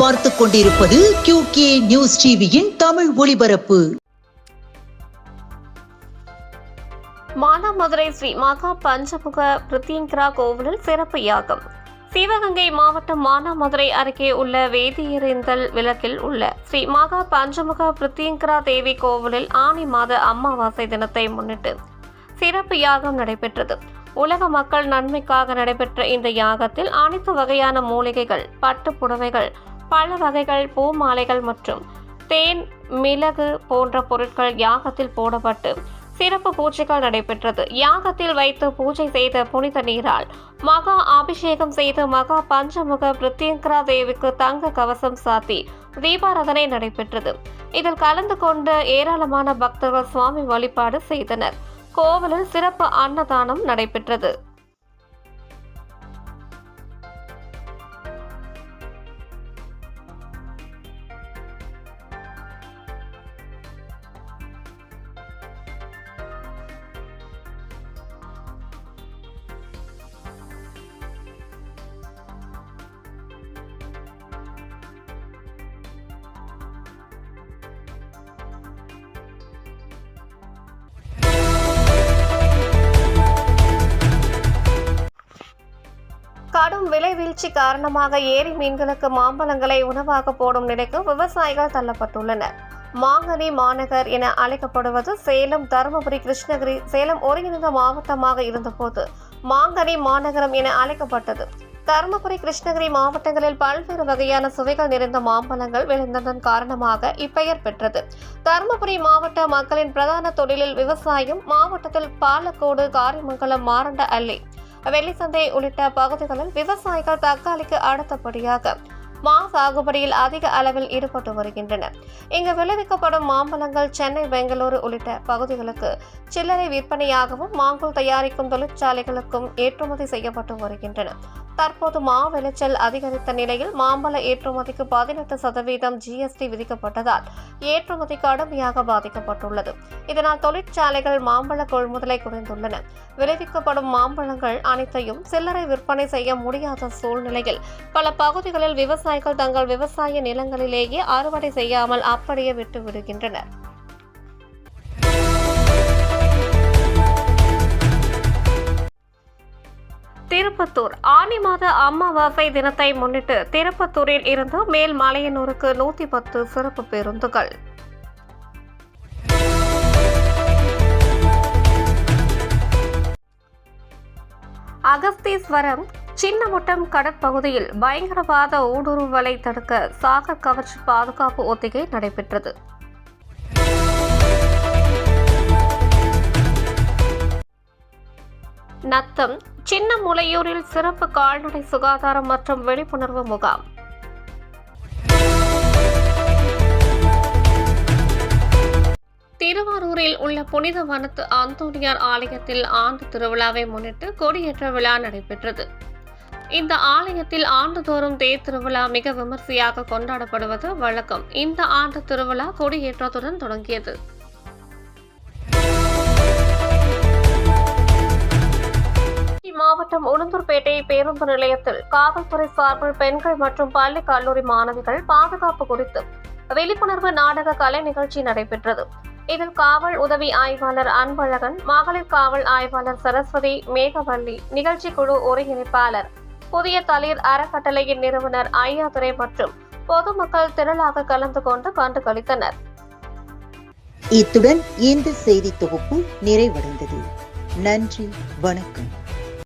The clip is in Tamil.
பார்த்துக் கொண்டிருப்பது QK நியூஸ் டிவியின் தமிழ் ஒளிபரப்பு. மானாமதுரை ஸ்ரீ மகா பஞ்சமுக பிரித்தியங்கரா கோவிலில் சிறப்பு யாகம். சிவகங்கை மாவட்டம் மானாமதுரை அருகே உள்ள வேதியறிந்தல் விளக்கில் உள்ள ஸ்ரீ மகா பஞ்சமுக பிரித்தியங்கரா தேவி கோவிலில் ஆனி மாத அமாவாசை தினத்தை முன்னிட்டு சிறப்பு யாகம் நடைபெற்றது. உலக மக்கள் நன்மைக்காக நடைபெற்ற இந்த யாகத்தில் அனைத்து வகையான மூலிகைகள், பட்டு புடவைகள், பல வகைகள், பூ மாலைகள் மற்றும் தேன், மிளகு போன்ற பொருட்கள் யாகத்தில் போடப்பட்டு சிறப்பு பூஜைகள் நடைபெற்றது. யாகத்தில் வைத்து பூஜை செய்த புனித நீரால் மகா அபிஷேகம் செய்து மகா பஞ்சமுக பிரித்தியங்கரா தேவிக்கு தங்க கவசம் சாத்தி தீபாராதனை நடைபெற்றது. இதில் கலந்து கொண்ட ஏராளமான பக்தர்கள் சுவாமி வழிபாடு செய்தனர். கோவிலில் சிறப்பு அன்னதானம் நடைபெற்றது. கடும் விலை வீழ்ச்சி காரணமாக ஏரி மீன்களுக்கு மாம்பழங்களை உணவாக போடும் நிலைக்கு விவசாயிகள் தள்ளப்பட்டுள்ளனர். மாங்கனி மாநகர் என அழைக்கப்படுவது சேலம், தருமபுரி, கிருஷ்ணகிரி, சேலம் ஒருங்கிணைந்த மாவட்டமாக இருந்தபோது மாங்கனி மாநகரம் என அழைக்கப்பட்டது. தருமபுரி, கிருஷ்ணகிரி மாவட்டங்களில் பல்வேறு வகையான சுவைகள் நிறைந்த மாம்பழங்கள் விளைந்ததன் காரணமாக இப்பெயர் பெற்றது. தருமபுரி மாவட்ட மக்களின் பிரதான தொழிலில் விவசாயம். மாவட்டத்தில் பாலக்கோடு, காரிமங்கலம், மாரண்ட அள்ளி, வெள்ளிசந்தை உள்ளிட்ட பகுதிகளில் விவசாயிகள் தக்காளிக்கு அடுத்தபடியாக மா சாகுபடியில் அதிக அளவில் ஈடுபட்டு வருகின்றனர். இங்கு விளைவிக்கப்படும் மாம்பழங்கள் சென்னை, பெங்களூரு உள்ளிட்ட பகுதிகளுக்கு சில்லறை விற்பனையாகவும் மாங்கல் தயாரிக்கும் தொழிற்சாலைகளுக்கும் ஏற்றுமதி செய்யப்பட்டு வருகின்றன. தற்போது மா விளைச்சல் அதிகரித்த நிலையில் மாம்பழ ஏற்றுமதிக்கு 18% GST விதிக்கப்பட்டதால் ஏற்றுமதி கடுமையாக பாதிக்கப்பட்டுள்ளது. இதனால் தொழிற்சாலைகள் மாம்பழ கொள்முதலை குறைந்துள்ளன. விளைவிக்கப்படும் மாம்பழங்கள் அனைத்தையும் சில்லறை விற்பனை செய்ய முடியாத சூழ்நிலையில் பல பகுதிகளில் விவசாயிகள் தங்கள் விவசாய நிலங்களிலேயே அறுவடை செய்யாமல் அப்படியே விட்டு விடுகின்றனர். திருப்பத்தூர் ஆனி மாத அமாவாசை தினத்தை முன்னிட்டு திருப்பத்தூரில் இருந்து மேல்மலையனூருக்கு 110 சிறப்பு பேருந்துகள். அகஸ்தீஸ்வரம் சின்னமுட்டம் கடற்பகுதியில் பயங்கரவாத ஊடுருவலை தடுக்க சாகர் கவச் பாதுகாப்பு ஒத்திகை நடைபெற்றது. நத்தம் சின்னமுலையூரில் சிறப்பு கால்நடை சுகாதாரம் மற்றும் விழிப்புணர்வு முகாம். திருவாரூரில் உள்ள புனித வனத்து அந்தோனியார் ஆலயத்தில் ஆண்டு திருவிழாவை முன்னிட்டு கொடியேற்ற விழா நடைபெற்றது. இந்த ஆலயத்தில் ஆண்டுதோறும் தேர் திருவிழா மிக விமர்சையாக கொண்டாடப்படுவது வழக்கம். இந்த ஆண்டு திருவிழா கொடியேற்றத்துடன் தொடங்கியது. மாவட்டம் உளுந்தூர்பேட்டை பேருந்து நிலையத்தில் காவல்துறை சார்பில் பெண்கள் மற்றும் பள்ளி கல்லூரி மாணவிகள் பாதுகாப்பு குறித்து விழிப்புணர்வு நாடக கலை நிகழ்ச்சி நடைபெற்றது. இதில் காவல் உதவி ஆய்வாளர் அன்பழகன், மகளிர் காவல் ஆய்வாளர் சரஸ்வதி, மேகவல்லி, நிகழ்ச்சி குழு ஒருங்கிணைப்பாளர் புதிய தளிர் அறக்கட்டளையின் நிறுவனர் ஐயாதுரை மற்றும் பொதுமக்கள் திரளாக கலந்து கொண்டு கண்டுகளித்தனர். இத்துடன் இந்த செய்தி தொகுப்பு நிறைவடைந்தது. நன்றி, வணக்கம்.